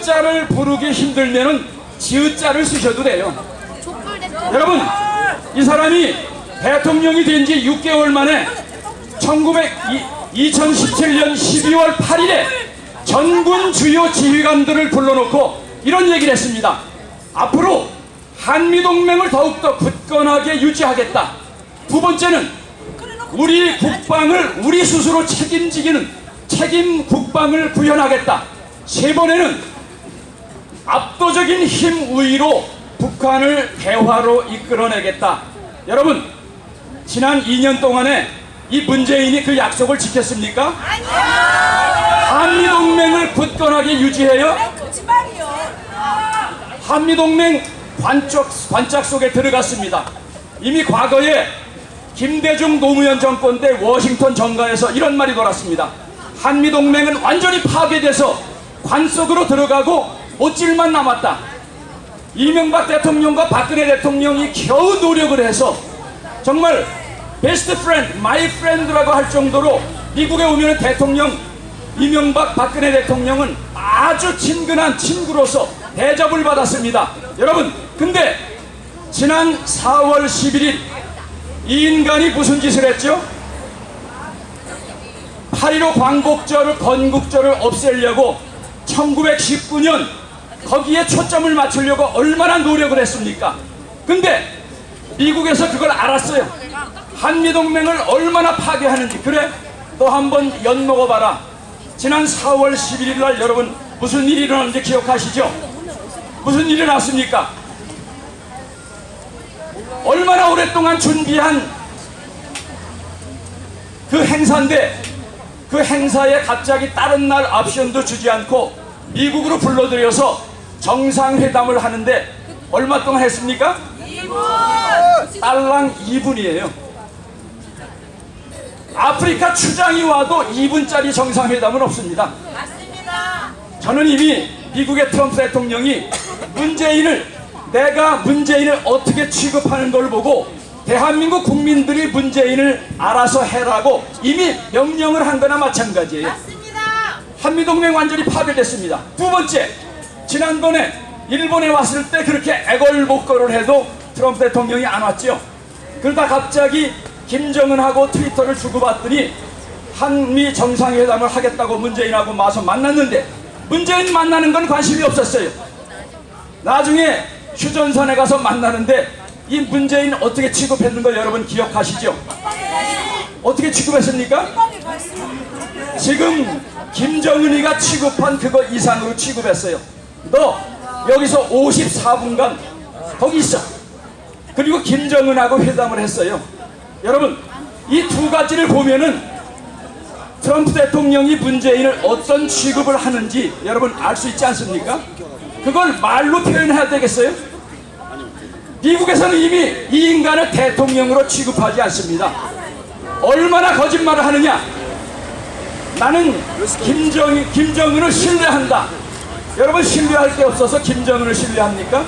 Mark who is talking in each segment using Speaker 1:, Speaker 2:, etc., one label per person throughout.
Speaker 1: 지읒자를 부르기 힘들면은 지읒자를 쓰셔도 돼요. 여러분, 이 사람이 대통령이 된 지 6개월 만에 2017년 12월 8일에 전군 주요 지휘관들을 불러놓고 이런 얘기를 했습니다. 앞으로 한미동맹을 더욱더 굳건하게 유지하겠다. 두 번째는 우리 국방을 우리 스스로 책임지기는 책임 국방을 구현하겠다. 세 번에는 압도적인 힘 우위로 북한을 대화로 이끌어내겠다. 여러분, 지난 2년 동안에 이 문재인이 그 약속을 지켰습니까? 아니요. 한미동맹을 굳건하게 유지해요. 거짓말이요. 한미동맹 관짝 속에 들어갔습니다. 이미 과거에 김대중 노무현 정권 때 워싱턴 정가에서 이런 말이 돌았습니다. 한미동맹은 완전히 파괴돼서 관 속으로 들어가고 못질만 남았다. 이명박 대통령과 박근혜 대통령이 겨우 노력을 해서 정말 베스트 프렌드, 마이 프렌드라고 할 정도로 미국에 오면 대통령 이명박 박근혜 대통령은 아주 친근한 친구로서 대접을 받았습니다. 여러분, 근데 지난 4월 11일 이 인간이 무슨 짓을 했죠? 8.15 광복절을 건국절을 없애려고 1919년 거기에 초점을 맞추려고 얼마나 노력을 했습니까? 근데 미국에서 그걸 알았어요. 한미동맹을 얼마나 파괴하는지. 그래, 또 한번 엿먹어봐라. 지난 4월 11일 날 여러분 무슨 일이 일어났는지 기억하시죠? 무슨 일이 났습니까? 얼마나 오랫동안 준비한 그 행사인데 그 행사에 갑자기 다른 날 옵션도 주지 않고 미국으로 불러들여서 정상회담을 하는데 얼마 동안 했습니까? 2분! 딸랑 2분이에요. 아프리카 추장이 와도 2분짜리 정상회담은 없습니다. 맞습니다. 저는 이미 미국의 트럼프 대통령이 내가 문재인을 어떻게 취급하는 걸 보고 대한민국 국민들이 문재인을 알아서 해라고 이미 명령을 한 거나 마찬가지예요. 맞습니다. 한미동맹 완전히 파괴됐습니다. 두 번째, 지난번에 일본에 왔을 때 그렇게 애걸복걸을 해도 트럼프 대통령이 안 왔죠. 그러다 갑자기 김정은하고 트위터를 주고받더니 한미 정상회담을 하겠다고 문재인하고 와서 만났는데 문재인 만나는 건 관심이 없었어요. 나중에 휴전선에 가서 만나는데 이 문재인 어떻게 취급했는 걸 여러분 기억하시죠? 어떻게 취급했습니까? 지금 김정은이가 취급한 그거 이상으로 취급했어요. 너 여기서 54분간 거기 있어. 그리고 김정은하고 회담을 했어요. 여러분, 이 두 가지를 보면은 트럼프 대통령이 문재인을 어떤 취급을 하는지 여러분 알 수 있지 않습니까? 그걸 말로 표현해야 되겠어요? 미국에서는 이미 이 인간을 대통령으로 취급하지 않습니다. 얼마나 거짓말을 하느냐? 나는 김정은을 신뢰한다. 여러분, 신뢰할 게 없어서 김정은을 신뢰합니까?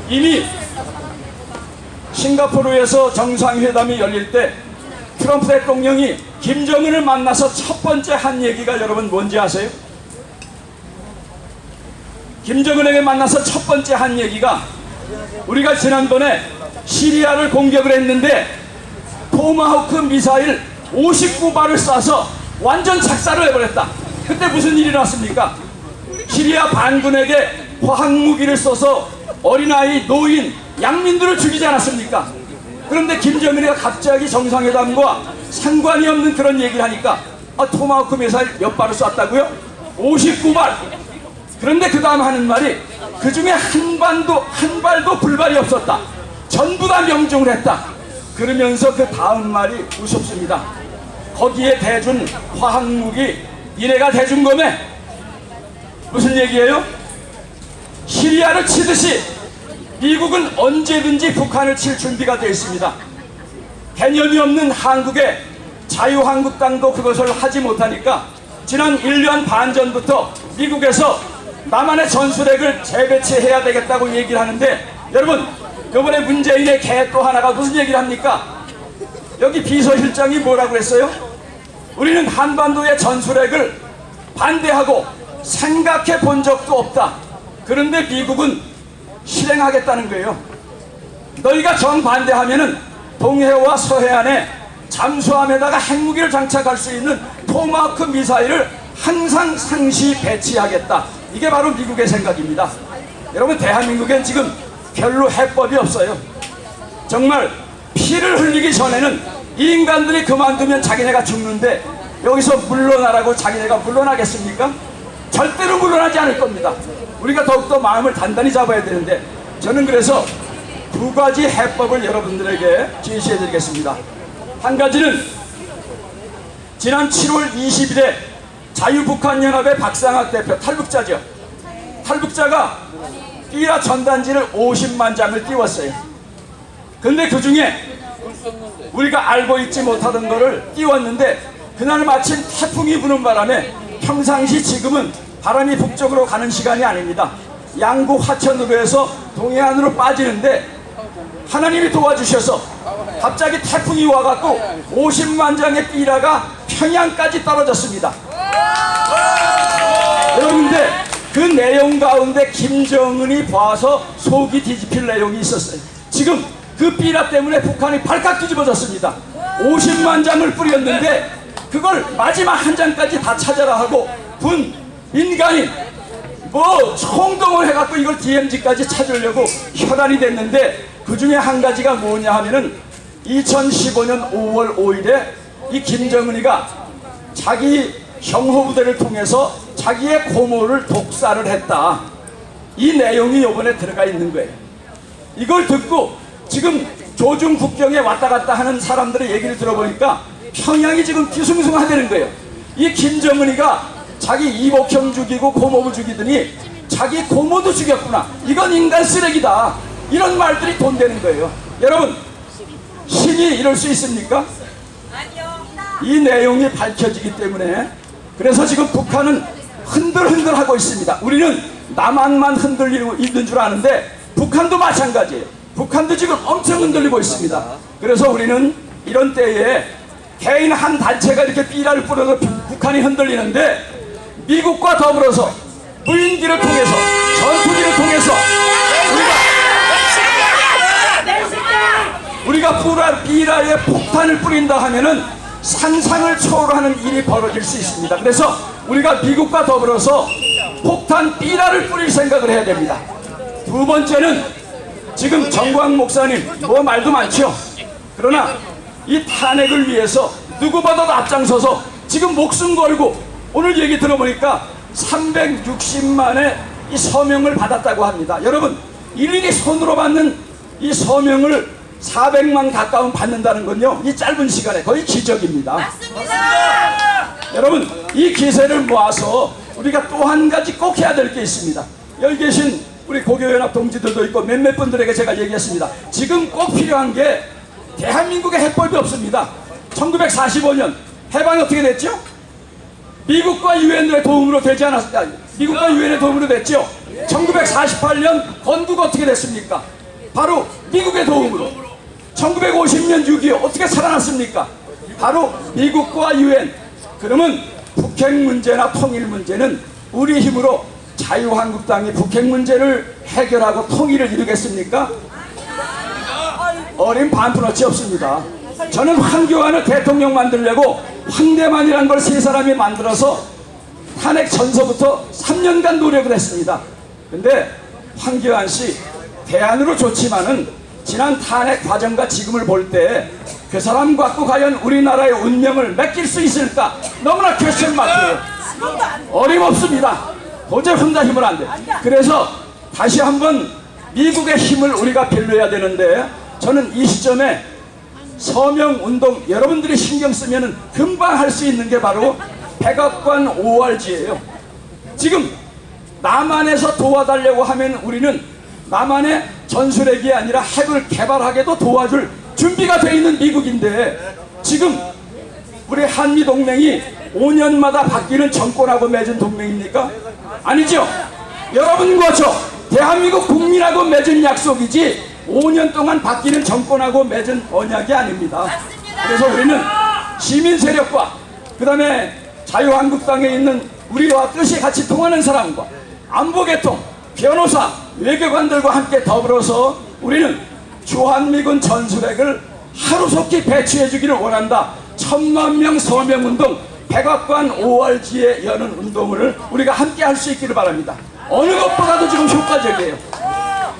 Speaker 1: 이미 싱가포르에서 정상회담이 열릴 때 트럼프 대통령이 김정은을 만나서 첫 번째 한 얘기가 여러분 뭔지 아세요? 김정은에게 만나서 첫 번째 한 얘기가 우리가 지난번에 시리아를 공격을 했는데 토마호크 미사일 59발을 쏴서 완전 착사를 해버렸다. 그때 무슨 일이 났습니까? 시리아 반군에게 화학무기를 써서 어린아이, 노인, 양민들을 죽이지 않았습니까? 그런데 김정은이가 갑자기 정상회담과 상관이 없는 그런 얘기를 하니까 토마호크 미사일 몇 발을 쐈다고요? 59발! 그런데 그 다음 하는 말이 그 중에 한 발도 불발이 없었다. 전부 다 명중을 했다. 그러면서 그 다음 말이 무섭습니다. 거기에 대준 화학무기 니네가 대준 거매? 무슨 얘기예요? 시리아를 치듯이 미국은 언제든지 북한을 칠 준비가 되어 있습니다. 개념이 없는 한국의 자유한국당도 그것을 하지 못하니까 지난 1년 반 전부터 미국에서 남한의 전술핵을 재배치해야 되겠다고 얘기를 하는데 여러분, 이번에 문재인의 개 또 하나가 무슨 얘기를 합니까? 여기 비서실장이 뭐라고 했어요? 우리는 한반도의 전술핵을 반대하고 생각해 본 적도 없다. 그런데 미국은 실행하겠다는 거예요. 너희가 정반대하면은 동해와 서해안에 잠수함에다가 핵무기를 장착할 수 있는 토마호크 미사일을 항상 상시 배치하겠다. 이게 바로 미국의 생각입니다. 여러분, 대한민국엔 지금 별로 해법이 없어요. 정말 피를 흘리기 전에는 이 인간들이 그만두면 자기네가 죽는데 여기서 물러나라고 자기네가 물러나겠습니까? 절대로 물러나지 않을 겁니다. 우리가 더욱더 마음을 단단히 잡아야 되는데, 저는 그래서 두 가지 해법을 여러분들에게 제시해 드리겠습니다. 한 가지는 지난 7월 20일에 자유북한연합의 박상학 대표, 탈북자죠. 탈북자가 삐라 전단지를 50만 장을 띄웠어요. 근데 그 중에 우리가 알고 있지 못하던 거를 띄웠는데, 그날 마침 태풍이 부는 바람에 평상시 지금은 바람이 북쪽으로 가는 시간이 아닙니다. 양구 화천으로 해서 동해안으로 빠지는데 하나님이 도와주셔서 갑자기 태풍이 와갖고 50만 장의 삐라가 평양까지 떨어졌습니다. 여러분들, 그 내용 가운데 김정은이 봐서 속이 뒤집힐 내용이 있었어요. 지금 그 삐라 때문에 북한이 발칵 뒤집어졌습니다. 50만 장을 뿌렸는데 그걸 마지막 한 장까지 다 찾아라 하고 군 민간인 뭐 총동을 해갖고 이걸 DMZ까지 찾으려고 혈안이 됐는데, 그 중에 한 가지가 뭐냐 하면은 2015년 5월 5일에 이 김정은이가 자기 형호부대를 통해서 자기의 고모를 독살을 했다. 이 내용이 이번에 들어가 있는 거예요. 이걸 듣고 지금 조중 국경에 왔다 갔다 하는 사람들의 얘기를 들어보니까 평양이 지금 뒤숭숭하다는 거예요. 이 김정은이가 자기 이복형 죽이고 고모부 죽이더니 자기 고모도 죽였구나. 이건 인간 쓰레기다. 이런 말들이 돈되는 거예요. 여러분, 신이 이럴 수 있습니까? 이 내용이 밝혀지기 때문에, 그래서 지금 북한은 흔들흔들하고 있습니다. 우리는 남한만 흔들리고 있는 줄 아는데 북한도 마찬가지예요. 북한도 지금 엄청 흔들리고 있습니다. 그래서 우리는 이런 때에 개인 한 단체가 이렇게 삐라를 뿌려서 북한이 흔들리는데, 미국과 더불어서 무인기를 통해서, 전투기를 통해서 우리가 삐라에 폭탄을 뿌린다 하면은 상상을 초월하는 일이 벌어질 수 있습니다. 그래서 우리가 미국과 더불어서 폭탄 삐라를 뿌릴 생각을 해야 됩니다. 두 번째는 지금 정광 목사님 뭐 말도 많죠. 그러나 이 탄핵을 위해서 누구보다도 앞장서서 지금 목숨 걸고, 오늘 얘기 들어보니까 360만의 이 서명을 받았다고 합니다. 여러분, 일일이 손으로 받는 이 서명을 400만 가까운 받는다는 건요, 이 짧은 시간에 거의 기적입니다. 맞습니다. 여러분, 이 기세를 모아서 우리가 또 한 가지 꼭 해야 될 게 있습니다. 여기 계신 우리 고교연합 동지들도 있고 몇몇 분들에게 제가 얘기했습니다. 지금 꼭 필요한 게, 대한민국에 해법이 없습니다. 1945년 해방이 어떻게 됐죠? 미국과 유엔의 도움으로 되지 않았습니까? 미국과 유엔의 도움으로 됐죠. 1948년 건국가 어떻게 됐습니까? 바로 미국의 도움으로. 1950년 6.25 어떻게 살아났습니까? 바로 미국과 유엔. 그러면 북핵 문제나 통일 문제는 우리 힘으로 자유한국당이 북핵 문제를 해결하고 통일을 이루겠습니까? 어린 반푼어치 없습니다. 저는 황교안을 대통령 만들려고 황대만이라는 걸 세 사람이 만들어서 탄핵 전서부터 3년간 노력을 했습니다. 근데 황교안 씨 대안으로 좋지만은 지난 탄핵 과정과 지금을 볼 때 그 사람 갖고 과연 우리나라의 운명을 맡길 수 있을까? 너무나 퀘스천 마크예요. 어림없습니다. 도저히 혼자 힘을 안 돼. 그래서 다시 한번 미국의 힘을 우리가 빌려야 되는데, 저는 이 시점에 서명운동 여러분들이 신경 쓰면 금방 할 수 있는 게 바로 백악관 ORG예요. 지금 남한에서 도와달라고 하면 우리는 남한의 전술핵이 아니라 핵을 개발하게도 도와줄 준비가 돼 있는 미국인데, 지금 우리 한미동맹이 5년마다 바뀌는 정권하고 맺은 동맹입니까? 아니죠. 여러분과 저 대한민국 국민하고 맺은 약속이지 5년 동안 바뀌는 정권하고 맺은 언약이 아닙니다. 그래서 우리는 시민 세력과 그 다음에 자유한국당에 있는 우리와 뜻이 같이 통하는 사람과 안보계통, 변호사, 외교관들과 함께 더불어서 우리는 주한미군 전술핵을 하루속히 배치해 주기를 원한다. 1000만명 서명운동, 백악관 5월지에 여는 운동을 우리가 함께 할 수 있기를 바랍니다. 어느 것보다도 지금 효과적이에요.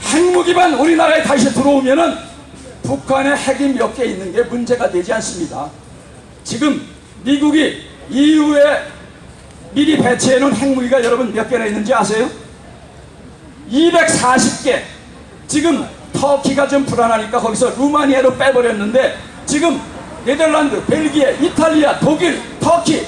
Speaker 1: 핵무기만 우리나라에 다시 들어오면은 북한의 핵이 몇 개 있는 게 문제가 되지 않습니다. 지금 미국이 이후에 미리 배치해 놓은 핵무기가 여러분 몇 개나 있는지 아세요? 240개. 지금 터키가 좀 불안하니까 거기서 루마니아로 빼버렸는데 지금 네덜란드, 벨기에, 이탈리아, 독일, 터키,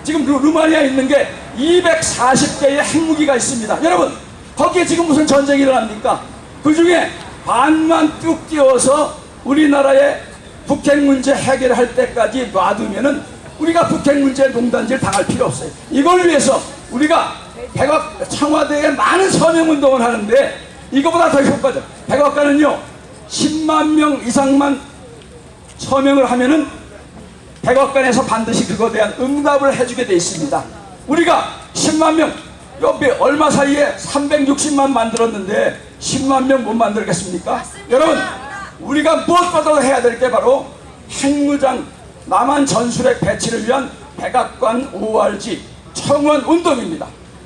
Speaker 1: 지금 루마니아에 있는 게 240개의 핵무기가 있습니다. 여러분, 거기에 지금 무슨 전쟁이 일어납니까? 그 중에 반만 뚝 띄워서 우리나라의 북핵 문제 해결할 때까지 놔두면은 우리가 북핵 문제 농단질 당할 필요 없어요. 이걸 위해서 우리가 청와대에 많은 서명운동을 하는데 이거보다 더 효과적. 백악관은요 10만 명 이상만 서명을 하면은 백악관에서 반드시 그거에 대한 응답을 해주게 돼 있습니다. 우리가 10만 명 얼마 사이에 360만 만들었는데 10만 명 못 만들겠습니까? 여러분, 우리가 무엇보다도 해야 될 게 바로 핵무장 남한 전술핵 배치를 위한 백악관 5RG 청원 운동입니다.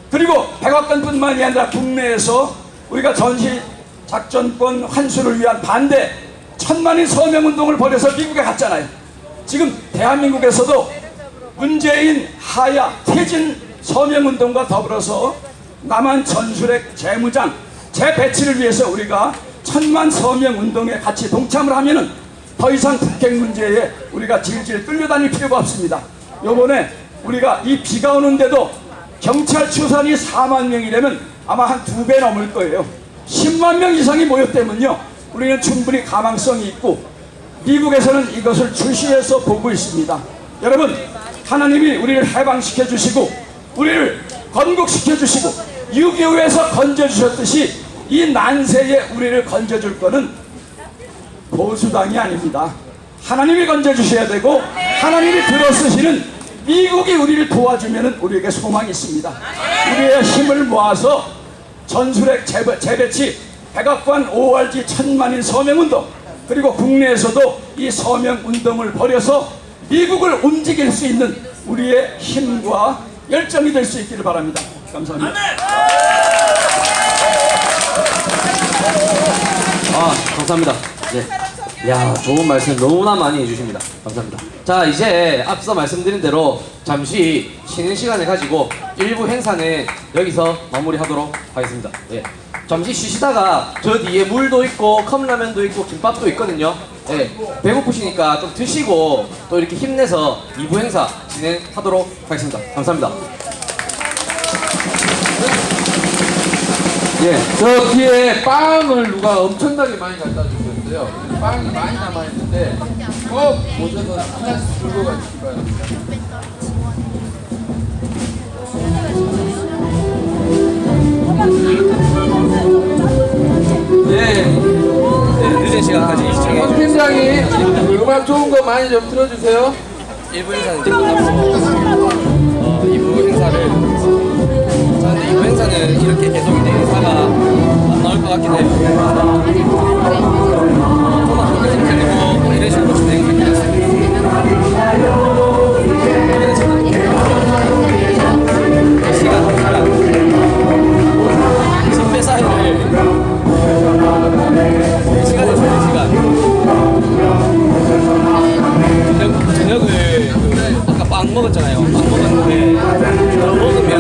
Speaker 1: 그리고 백악관뿐만이 아니라 국내에서 우리가 전시 작전권 환수를 위한 반대 1000만인 서명운동을 벌여서 미국에 갔잖아요. 지금 대한민국에서도 문재인, 하야, 퇴진 서명운동과 더불어서 남한 전술핵 재무장, 재배치를 위해서 우리가 1000만 서명운동에 같이 동참을 하면은 더 이상 북핵 문제에 우리가 질질 끌려다닐 필요가 없습니다. 요번에 우리가 이 비가 오는데도 경찰 추산이 4만 명이라면 아마 한 2배 넘을 거예요. 10만 명 이상이 모였다면요 우리는 충분히 가망성이 있고 미국에서는 이것을 주시해서 보고 있습니다. 여러분, 하나님이 우리를 해방시켜 주시고 우리를 건국시켜 주시고 6.25에서 건져주셨듯이 이 난세에 우리를 건져줄 거는 보수당이 아닙니다. 하나님이 건져주셔야 되고 하나님이 들어쓰시는 미국이 우리를 도와주면 우리에게 소망이 있습니다. 우리의 힘을 모아서 전술핵 재배치, 백악관 5RG 1000만인 서명운동, 그리고 국내에서도 이 서명운동을 벌여서 미국을 움직일 수 있는 우리의 힘과 열정이 될 수 있기를 바랍니다. 감사합니다.
Speaker 2: 감사합니다. 네. 야, 좋은 말씀 너무나 많이 해주십니다. 감사합니다. 자, 이제 앞서 말씀드린 대로 잠시 쉬는 시간을 가지고 일부 행사는 여기서 마무리하도록 하겠습니다. 예. 잠시 쉬시다가 저 뒤에 물도 있고 컵라면도 있고 김밥도 있거든요. 예. 배고프시니까 좀 드시고 또 이렇게 힘내서 2부 행사 진행하도록 하겠습니다. 감사합니다.
Speaker 3: 예, 저 뒤에 빵을 누가 엄청나게 많이 갖다 주셨어요. 빵이 많이 남아있는데 꼭 오셔서 하나씩 들고 가시기 바랍니다.
Speaker 2: 늦은 시간까지 시청해
Speaker 3: 박 팀장이 음악 좋은 거 많이 좀 틀어주세요.
Speaker 2: 1부 행사는 이제 끝났고 2부 행사를 근데 2부 행사는 이렇게 계속 이제 행사가 안 나올 것 같긴 해요. 토마토 끝이 되고 이런 식으로 진행하겠습니다. 선배 사이를 시간을 주는 시간. 저녁을 아까 빵 먹었잖아요. 빵 먹었는데 더 먹으면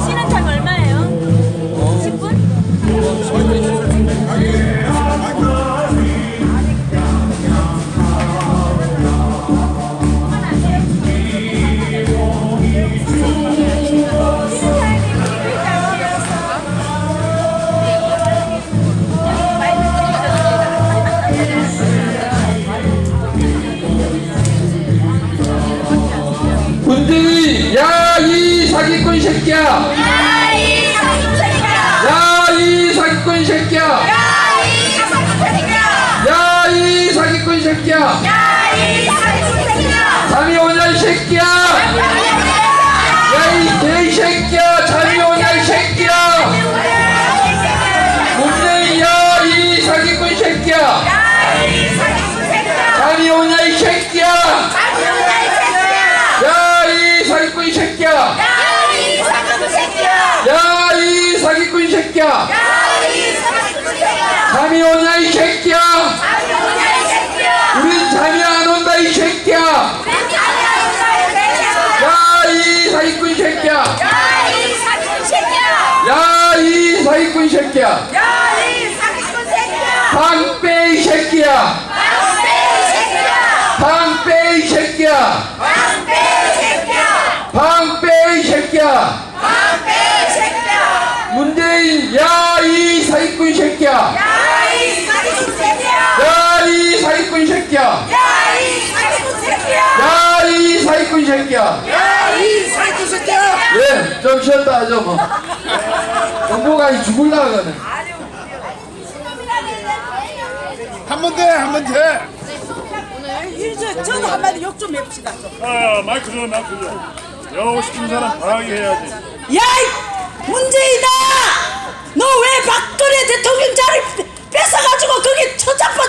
Speaker 4: 쉬는 타임 얼마예요? 10분?
Speaker 3: 문재인, 야, 이 사기꾼 새끼야! 야, 이 사기꾼 새끼야! 야, 이 사기꾼 새끼야! 잠이 오냐, 이 새끼야! 야, 이 개새끼야! 잠이 오냐, 이 새끼야! 문재인, 야, 이 사기꾼 새끼야! 잠이 오냐, 이 새끼야! 야, 이 사기꾼 새끼야! 야, 이 사기꾼 새끼야! 잠이 오냐, 이 새끼야! 우린 잠이 안 온다, 이 새끼야! 야, 이 사기꾼 새끼야! 야, 이 사기꾼 새끼야! 방빼, 이 새끼야! 방빼, 이 새끼야! 방빼, 이 새끼야! 문재인, 야, 이 사기꾼 새끼야! 야, 이 사기꾼 새끼야! 야, 이 사기꾼 새끼야! 예, 좀 쉬었다 하죠, 뭐. 정보가 죽을라 가네.
Speaker 5: 한 번 돼.
Speaker 4: 저도 한마디 욕 좀 해봅시다.
Speaker 5: 아, 마이크 줘. 배우고 싶은 사람 방하게 해야지.
Speaker 4: 야, 문재인아! 너 왜 박근혜 대통령 자리 뺏어가지고 거기 처잡아